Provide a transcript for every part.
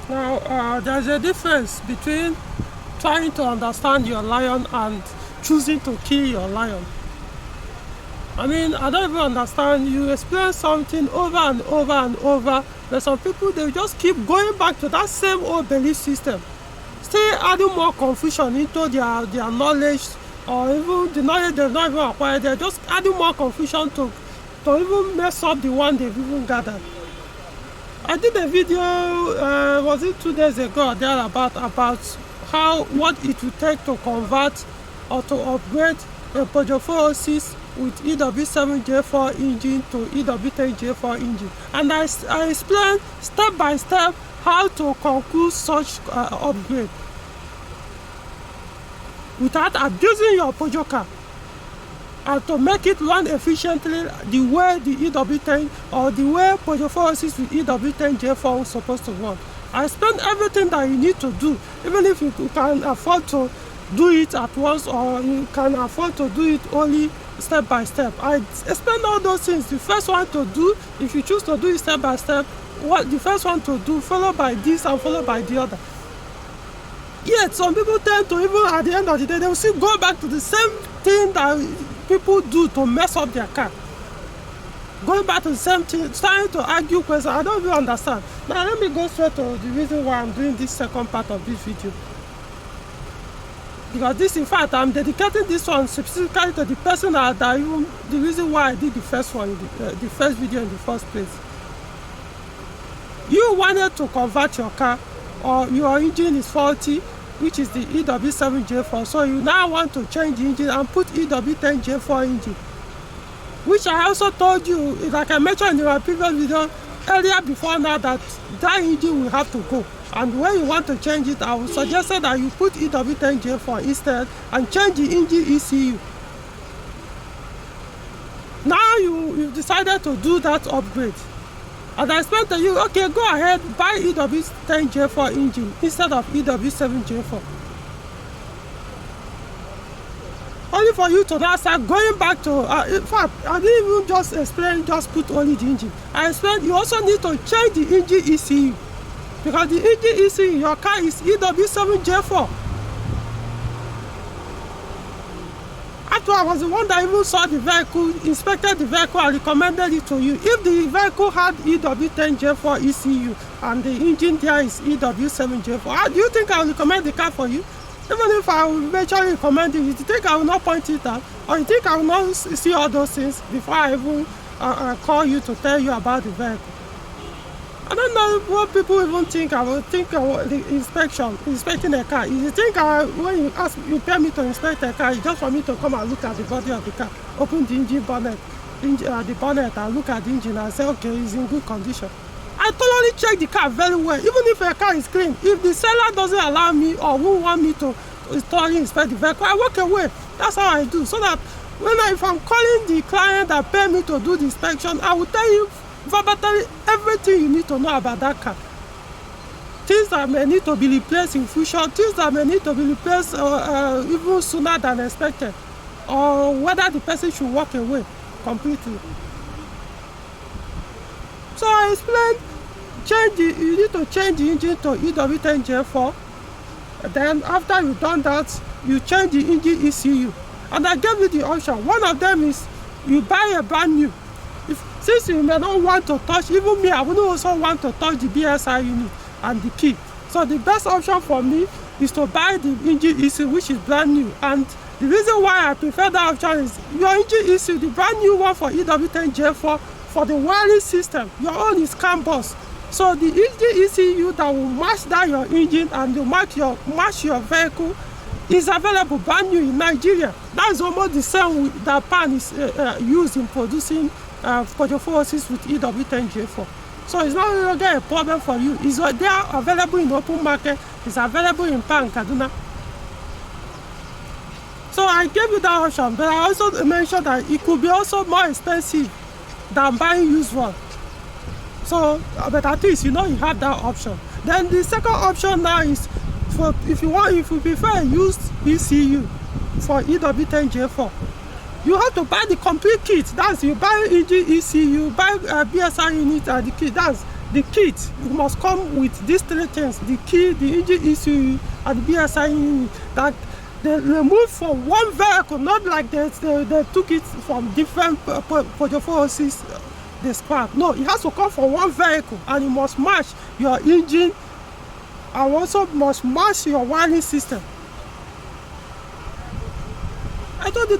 Now, there's a difference between trying to understand your lion and choosing to kill your lion. I mean, I don't even understand. You explain something over and over and over, but some people, they just keep going back to that same old belief system, still adding more confusion into their knowledge, or even the knowledge they've not even acquired. They're just adding more confusion to even mess up the one they've even gathered. I did a video, was it 2 days ago or there about what it would take to convert or to upgrade a Peugeot 406 with EW7J4 engine to EW10J4 engine, and I explained step by step how to conclude such upgrade without abusing your Peugeot car, and to make it run efficiently the way the EW10 or the way Peugeot 406 with EW10J4 is supposed to run. I explained everything that you need to do, even if you can afford to do it at once or you can afford to do it only step by step. I explained all those things. The first one to do, if you choose to do it step by step, what the first one to do, followed by this and followed by the other. Yet some people tend to, even at the end of the day, they will still go back to the same thing that people do to mess up their car. Going back to the same thing, trying to argue questions. I don't really understand. Now let me go straight to the reason why I'm doing this second part of this video. Because this, in fact, I'm dedicating this one specifically to the person that even the reason why I did the first one, the first video in the first place. You wanted to convert your car, or your engine is faulty, which is the EW7J4. So you now want to change the engine and put EW10J4 engine, which I also told you, like I mentioned in my previous video earlier before now, that engine will have to go. And when you want to change it, I would suggest that you put EW10J4 instead and change the engine ECU. Now you've decided to do that upgrade. And I explained to you, okay, go ahead, buy EW10J4 engine instead of EW7J4. Only for you to now start going back to, in fact, I didn't even just explain, just put only the engine. I explained you also need to change the engine ECU. Because the engine ECU in your car is EW7J4. After I was the one that even saw the vehicle, inspected the vehicle and recommended it to you. If the vehicle had EW10J4 ECU and the engine there is EW7J4, do you think I will recommend the car for you? Even if I will eventually recommend it, you think I will not point it out? Or you think I will not see all those things before I even call you to tell you about the vehicle? I don't know what people even think. I will think the inspecting a car. You think when you pay me to inspect a car, it's just for me to come and look at the body of the car, open the engine bonnet, the bonnet, and look at the engine and say, okay, it's in good condition. I thoroughly check the car very well, even if a car is clean. If the seller doesn't allow me or won't want me to thoroughly inspect the vehicle, I walk away. That's how I do. So that if I'm calling the client that paid me to do the inspection, I will tell you verbatim everything you need to know about that car. Things that may need to be replaced in future, things that may need to be replaced even sooner than expected, or whether the person should walk away completely. So I explained, you need to change the engine to EW10J4. Then after you've done that, you change the engine ECU. And I gave you the option. One of them is you buy a brand new. Since you may not want to touch, even me, I wouldn't also want to touch the BSI unit and the key. So the best option for me is to buy the engine ECU, which is brand new. And the reason why I prefer that option is your engine ECU, the brand new one for EW10J4, for the wiring system, your own is CAN bus. So the engine ECU that will match that your engine and will match your vehicle is available brand new in Nigeria. That's almost the same that PAN is used in producing Peugeot 406 with EW10J4. So it's not really a problem for you. It's there available in the open market. It's available in PAN Kaduna. So I gave you that option, but I also mentioned that it could be also more expensive than buying used one. So, but at least you know you have that option. Then the second option now is if you prefer a used ECU for EW10J4, you have to buy the complete kit. That's you buy engine ECU, buy BSI unit and the kit. That's the kit must come with these three things: the key, the engine ECU, and the BSI unit. That they removed from one vehicle, not like they took it from different Peugeot 406 they scrap. No, it has to come from one vehicle, and it must match your engine, and also must match your wiring system. I told you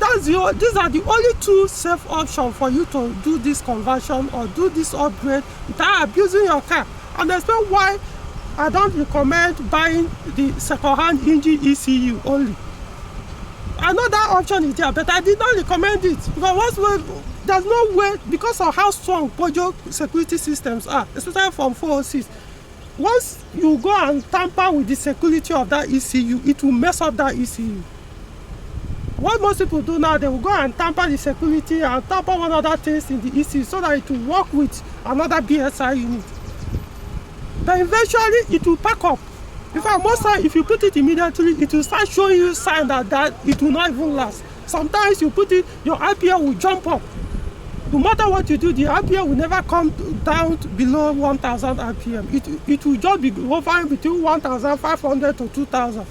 these are the only two safe options for you to do this conversion or do this upgrade without abusing your car. And that's why I don't recommend buying the second-hand engine ECU only. I know that option is there, but I did not recommend it because there's no way, because of how strong Peugeot security systems are, especially from 406. Once you go and tamper with the security of that ECU, it will mess up that ECU. What most people do now, they will go and tamper the security and tamper one other things in the ECU so that it will work with another BSI unit. But eventually it will pack up. In fact, most times if you put it immediately, it will start showing you signs that it will not even last. Sometimes you put it, your RPM will jump up. No matter what you do, the RPM will never come down below 1000 RPM. It will just be hovering between 1500 to 2000.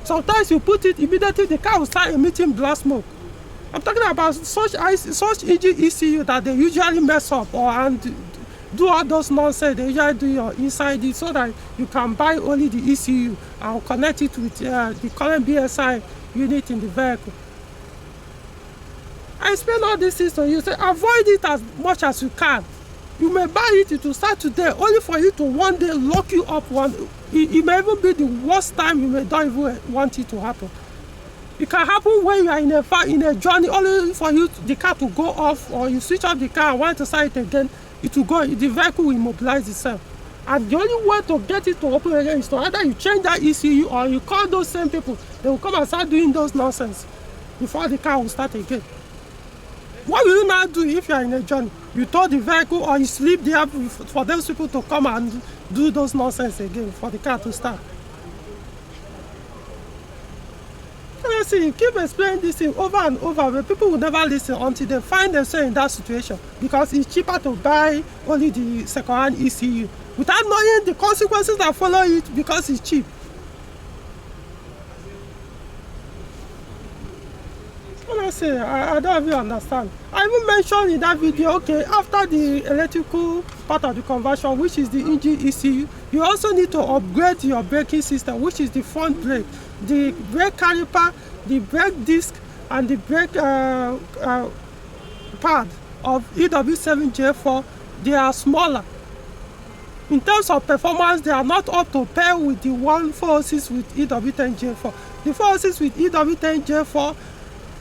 Sometimes you put it immediately, the car will start emitting black smoke. I'm talking about such engine ECU that they usually mess up and do all those nonsense. They usually do your inside it so that you can buy only the ECU and connect it with the current BSI unit in the vehicle. I explain all these things to you. Say avoid it as much as you can. You may buy it, it will start today, only for you to one day lock you up it may even be the worst time you may don't even want it to happen. It can happen when you are in a journey, only for you the car to go off, or you switch off the car and want to start it again, it will go, the vehicle will immobilize itself. And the only way to get it to open again is to either you change that ECU or you call those same people. They will come and start doing those nonsense before the car will start again. What will you now do if you are in a journey? You tow the vehicle or you sleep there for those people to come and do those nonsense again for the car to start. Let's see, you keep explaining this thing over and over, but people will never listen until they find themselves in that situation, because it's cheaper to buy only the second-hand ECU without knowing the consequences that follow it because it's cheap. Honestly, I don't even understand. I even mentioned in that video, okay, after the electrical part of the conversion, which is the engine ECU, you also need to upgrade your braking system, which is the front brake, the brake caliper, the brake disc, and the brake pad of EW7J4. They are smaller. In terms of performance, they are not up to pair with the 406 with EW10J4. The 406 with EW10J4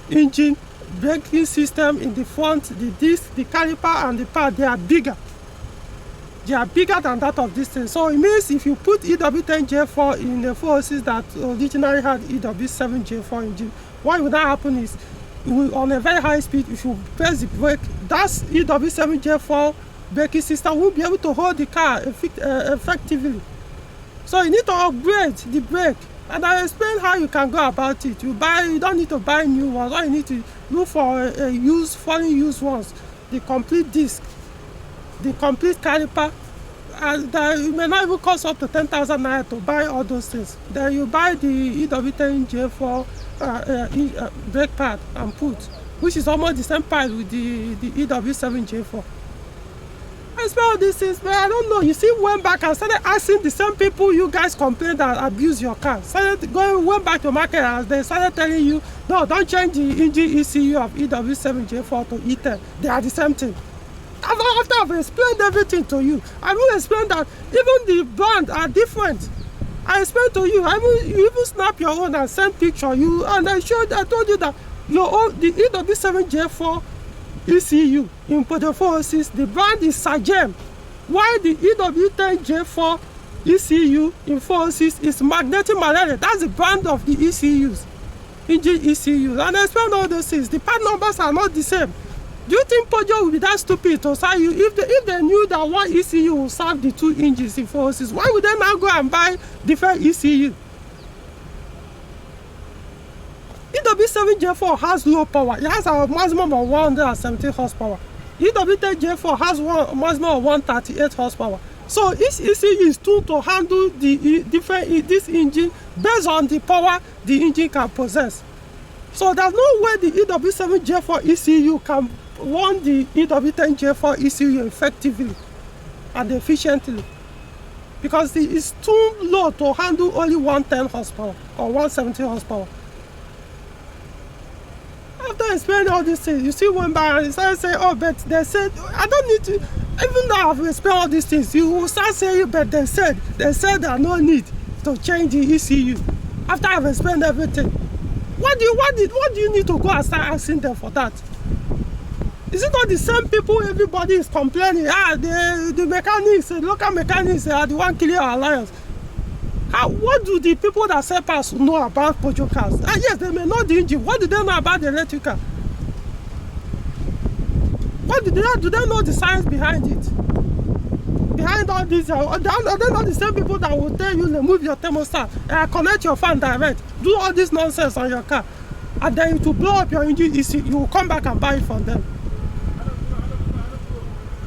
engine, braking system in the front, the disc, the caliper, and the pad, they are bigger. They are bigger than that of this thing. So it means if you put EW10J4 in the 406 that originally had EW7J4 engine, what will that happen is, on a very high speed, if you press the brake, that EW7J4 braking system won't be able to hold the car effectively. So you need to upgrade the brake. And I explained how you can go about it. You don't need to buy new ones. All you need to look for foreign used ones. The complete disc, the complete caliper, and it may not even cost up to 10,000 naira to buy all those things. Then you buy the EW10J4 brake pad and put, which is almost the same price with the EW7J4. I spell all these things, but I don't know. You see, went back and started asking the same people you guys complained that abuse your car. Went back to market and they started telling you, no, don't change the engine ECU of EW7J4 to E10. They are the same thing. After I've explained everything to you, I will explain that even the brand are different. I explained to you, you even snap your own and send picture you, and I told you that the EW7J4 ECU in Peugeot 406, the brand is Sagem, while the EW10J4 ECU in 406 is Magnetic Malaria. That's the brand of the ECUs, engine ECUs. And I explained all those things. The part numbers are not the same. Do you think Peugeot will be that stupid to sell you if they knew that one ECU will serve the two engines in 406? Why would they now go and buy different ECU? EW7J4 has low power. It has a maximum of 117 horsepower. EW10J4 has a maximum of 138 horsepower. So each ECU is tuned to handle the this engine based on the power the engine can possess. So there's no way the EW7J4 ECU can run the EW10J4 ECU effectively and efficiently, because it's too low to handle only 110 horsepower or 170 horsepower. After explaining all these things, you see one by and start saying, oh, but they said, I don't need to, even though I've explained all these things, you will start saying, but they said there's no need to change the ECU. After I've explained everything, what do you need to go and start asking them for that? Is it not the same people everybody is complaining? The mechanics, the local mechanics are the one killing our lions. What do the people that sell parts know about Peugeot cars? Yes, they may know the engine. What do they know about the electrical? What do they know the science behind it? Behind all this, are they not the same people that will tell you remove your thermostat, connect your fan direct, do all this nonsense on your car, and then it will blow up your engine? You will come back and buy it from them.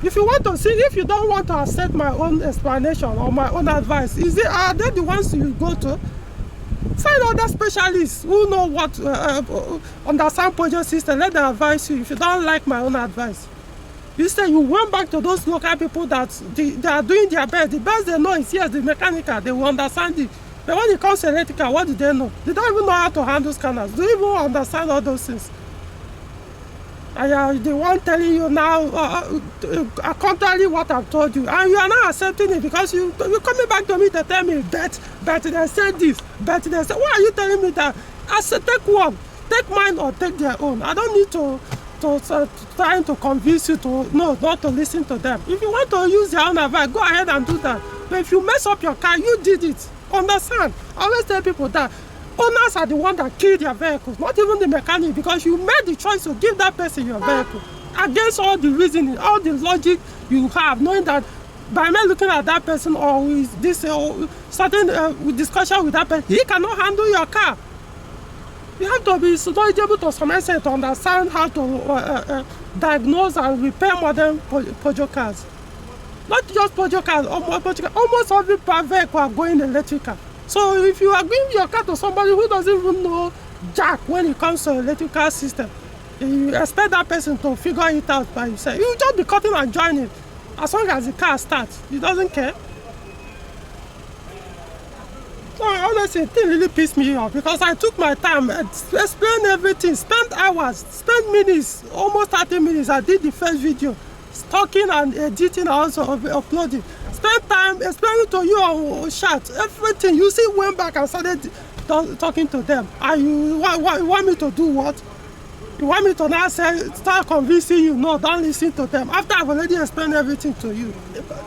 If you want to see, if you don't want to accept my own explanation or my own advice, are they the ones you go to? Find other specialists who know what, understand Peugeot system, let them advise you if you don't like my own advice. You say you went back to those local people that they are doing their best. The best they know is, yes, the mechanical, they will understand it. But when it comes to electrical, what do they know? They don't even know how to handle scanners. They don't even understand all those things. And the one telling you now, contrary what I've told you, and you are not accepting it because you're coming back to me to tell me that they said this, but they said, why are you telling me that? I said, take one, take mine or take their own. I don't need to trying to convince you to not to listen to them. If you want to use your own advice, go ahead and do that. But if you mess up your car, you did it. Understand? I always tell people that owners are the ones that kill their vehicles, not even the mechanic, because you made the choice to give that person your vehicle against all the reasoning, all the logic you have, knowing that by me looking at that person or with this certain discussion with that person, he cannot handle your car. You have to be knowledgeable to some extent to understand how to diagnose and repair modern Peugeot cars. Not just Peugeot cars, almost every vehicle are going electrical. So if you are giving your car to somebody who doesn't even know jack when it comes to electrical system, you expect that person to figure it out by himself. You just be cutting and joining. As long as the car starts, he doesn't care. So honestly, it really pissed me off because I took my time, explained everything, spent hours, spent minutes, almost 30 minutes. I did the first video, talking and editing, also uploading. Spend time explaining to you on chat, everything. You see, went back and started talking to them. And you want me to do what? You want me to now start convincing you? No, don't listen to them. After I've already explained everything to you.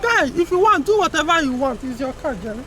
Guy, if you want, do whatever you want. It's your car, Jerry.